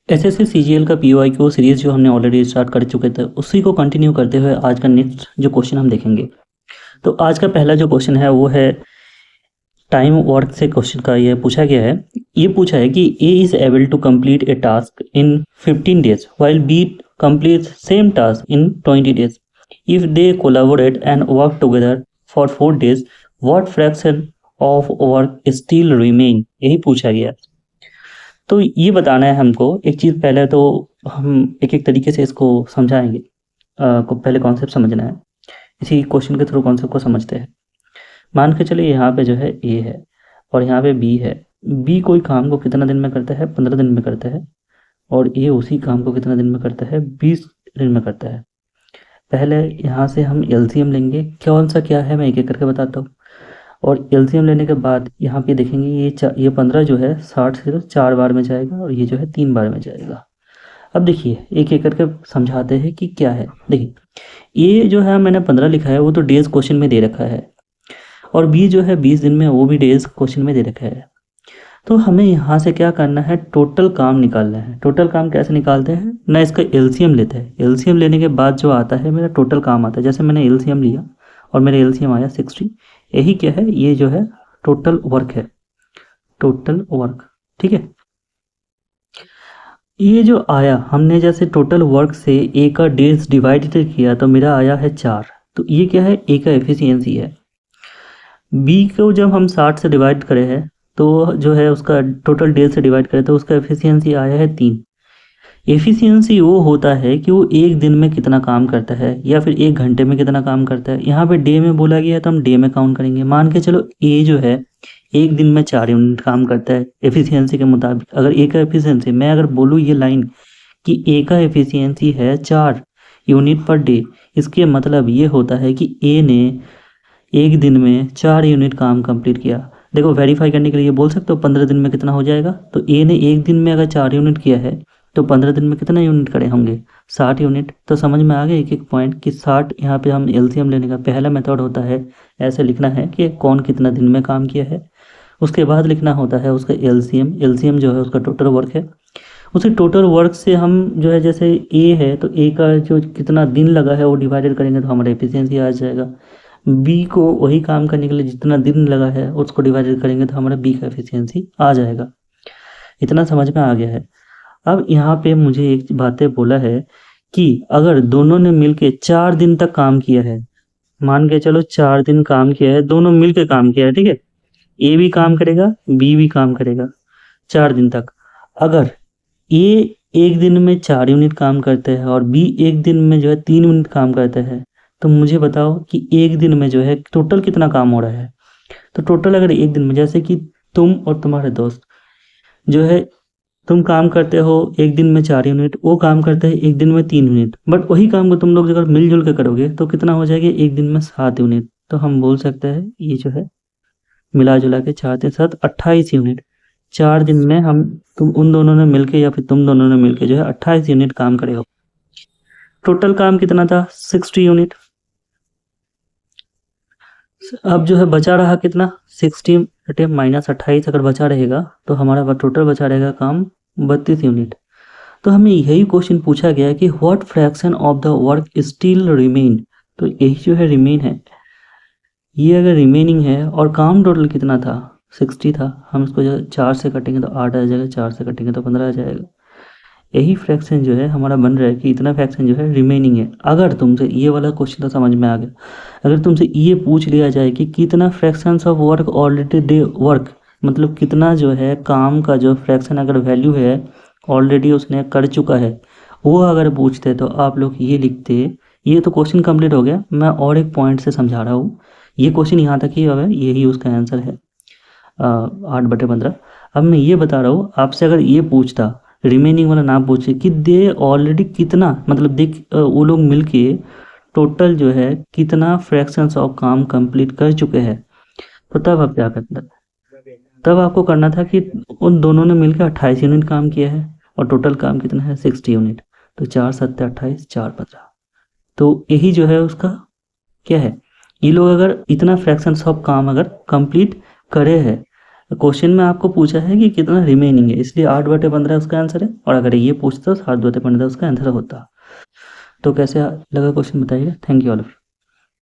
SSC CGL का पीओआईक्यू series जो हमने ऑलरेडी स्टार्ट कर चुके थे, उसी को कंटिन्यू करते हुए आज का नेक्स्ट जो क्वेश्चन हम देखेंगे। तो आज का पहला जो क्वेश्चन है वो है टाइम वर्क से क्वेश्चन का ये पूछा गया है। ये पूछा है कि A is able to complete a task in 15 days while B complete same task in 20 days. If they collaborate and work together for 4 days, what fraction of work still remain, यही पूछा गया है। तो ये बताना है हमको एक चीज़। पहले तो हम एक एक तरीके से इसको समझाएंगे। को पहले कॉन्सेप्ट समझना है, इसी क्वेश्चन के थ्रू कॉन्सेप्ट को समझते हैं। मान के चलिए यहाँ पे जो है ए है और यहाँ पे बी है। बी कोई काम को कितना दिन में करता है? 15 दिन में करता है। और ए उसी काम को कितना दिन में करता है? 20 दिन में करता है। पहले यहाँ से हम एलसीएम लेंगे। कौन सा क्या है मैं एक एक करके बताता हूँ। और एलसीएम लेने के बाद यहाँ पे देखेंगे ये 15 जो है 60 से 4 बार में जाएगा और ये जो है 3 बार में जाएगा। अब देखिए एक एक करके समझाते हैं कि क्या है। देखिए ये जो है मैंने 15 लिखा है वो तो डेज क्वेश्चन में दे रखा है, और बी जो है 20 दिन में, वो भी डेज क्वेश्चन में दे रखा है। तो हमें यहाँ से क्या करना है? टोटल काम निकालना है। टोटल काम कैसे निकालते हैं ना, इसका एलसीएम लेते हैं। एलसीएम लेने के बाद जो आता है मेरा टोटल काम आता है। जैसे मैंने एलसीएम लिया और मेरा एलसीएम आया 60। यही क्या है? ये जो है टोटल वर्क है, टोटल वर्क। ठीक है, ये जो आया हमने जैसे टोटल वर्क से ए का डेज डिवाइडेड किया तो मेरा आया है 4। तो ये क्या है? ए का एफिशिएंसी है। बी को जब हम 60 से डिवाइड करे हैं तो जो है उसका टोटल डेज से डिवाइड करें तो उसका एफिशिएंसी आया है 3। एफिशिएंसी वो होता है कि वो एक दिन में कितना काम करता है या फिर एक घंटे में कितना काम करता है। यहाँ पे डे में बोला गया है तो हम डे में काउंट करेंगे। मान के चलो ए जो है एक दिन में 4 यूनिट काम करता है एफिशिएंसी के मुताबिक। अगर ए का एफिशिएंसी मैं अगर बोलूँ ये लाइन कि ए का एफिशिएंसी है 4 यूनिट पर डे, इसके मतलब ये होता है कि ए ने एक दिन में 4 यूनिट काम कंप्लीट किया। देखो वेरीफाई करने के लिए बोल सकते हो 15 दिन में कितना हो जाएगा। तो ए ने एक दिन में अगर 4 यूनिट किया है तो 15 दिन में कितना यूनिट करे होंगे? 60 यूनिट। तो समझ में आ गया एक एक पॉइंट कि 60। यहाँ पे हम एलसीएम लेने का पहला मेथड होता है, ऐसे लिखना है कि कौन कितना दिन में काम किया है। उसके बाद लिखना होता है उसका एलसीएम। एलसीएम जो है उसका टोटल वर्क है। उसी टोटल वर्क से हम जो है जैसे ए है तो ए का जो कितना दिन लगा है वो डिवाइडेड करेंगे तो हमारा एफिशिएंसी आ जाएगा। बी को वही काम करने के लिए जितना दिन लगा है उसको डिवाइडेड करेंगे तो हमारा बी का एफिशिएंसी आ जाएगा। इतना समझ में आ गया है। अब यहाँ पे मुझे एक बातें बोला है कि अगर दोनों ने मिलके 4 दिन तक काम किया है, मान के चलो 4 दिन काम किया है, दोनों मिलके काम किया है, ठीक है, ए भी काम करेगा बी भी काम करेगा 4 दिन तक। अगर ए एक दिन में 4 यूनिट काम करते हैं और बी एक दिन में जो है 3 यूनिट काम करते हैं, तो मुझे बताओ कि एक दिन में जो है टोटल कितना काम हो रहा है। तो टोटल अगर एक दिन में, जैसे कि तुम और तुम्हारे दोस्त जो है, तुम काम करते हो एक दिन में 4 यूनिट, वो काम करते हैं एक दिन में 3 यूनिट, बट वही काम को तुम लोग अगर मिलजुल के करोगे तो कितना हो जाएगा? एक दिन में 7 यूनिट। तो हम बोल सकते हैं ये जो है मिला जुला के 4 के साथ 28 यूनिट 4 दिन में हम तुम उन दोनों ने मिलके या फिर तुम दोनों ने मिलके जो है 28 यूनिट काम करे हो। टोटल काम कितना था? 60 यूनिट। अब जो है बचा रहा कितना? 60 बटे -28 अगर बचा रहेगा तो हमारा टोटल बचा रहेगा काम 32 यूनिट। तो हमें यही क्वेश्चन पूछा गया है कि what fraction of the work still remain. तो यही जो है रिमेन है, ये अगर रिमेनिंग है और काम टोटल कितना था? 60 था। हम इसको जो 4 से कटेंगे तो 8 आ जाएगा, 4 से कटेंगे तो 15 आ जाएगा। यही फ्रैक्शन जो है हमारा बन रहा है कि इतना फ्रैक्शन जो है रिमेनिंग है। अगर तुमसे ये वाला क्वेश्चन तो समझ में आ गया, अगर तुमसे ये पूछ लिया जाए कि कितना fractions of work already day work, मतलब कितना जो है काम का जो फ्रैक्शन अगर वैल्यू है ऑलरेडी उसने कर चुका है, वो अगर पूछते तो आप लोग ये लिखते। ये तो क्वेश्चन कंप्लीट हो गया, मैं और एक पॉइंट से समझा रहा हूँ। ये क्वेश्चन यहाँ तक ही है, यही उसका आंसर है 8/15। अब मैं ये बता रहा हूँ आपसे, अगर ये पूछता रिमेनिंग वाला ना पूछे कि दे ऑलरेडी कितना, मतलब देख वो लोग मिलके टोटल जो है कितना फ्रैक्शंस ऑफ काम कंप्लीट कर चुके हैं, तो तब आप क्या करते? तब आपको करना था कि उन दोनों ने मिलकर 28 यूनिट काम किया है और टोटल काम कितना है? 60 यूनिट। तो 4 7 28 4 15। तो यही जो है उसका क्या है, ये लोग अगर इतना फ्रैक्शंस ऑफ काम अगर कंप्लीट करे हैं, क्वेश्चन में आपको पूछा है कि कितना रिमेनिंग है, इसलिए 8/15 उसका आंसर है, और अगर ये पूछता तो 7/15 उसका आंसर होता। तो कैसे लगा क्वेश्चन बताइए। Thank you all.